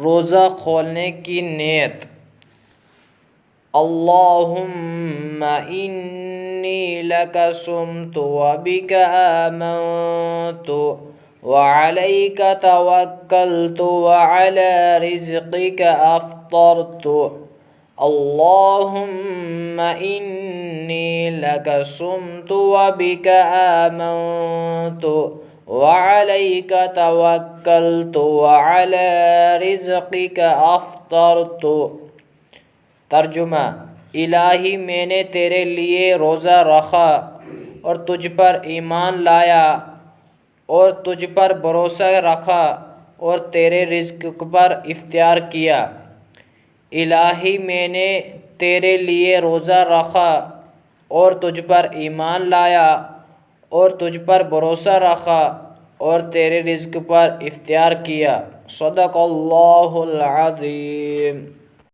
روزہ کھولنے کی نیت۔ اللہم انی لک صمت وبک آمنت وعلیک توکلت وعلی رزقک افطرت۔ اللہم انی لک صمت وبک آمنت وعلیک توکلت وعلی رزقک افطرت۔ ترجمہ: الہی میں نے تیرے لیے روزہ رکھا اور تجھ پر ایمان لایا اور تجھ پر بھروسہ رکھا اور تیرے رزق پر افطار کیا۔ الہی میں نے تیرے لیے روزہ رکھا اور تجھ پر ایمان لایا اور تجھ پر بھروسہ رکھا اور تیرے رزق پر افطار کیا۔ صدق اللہ العظیم۔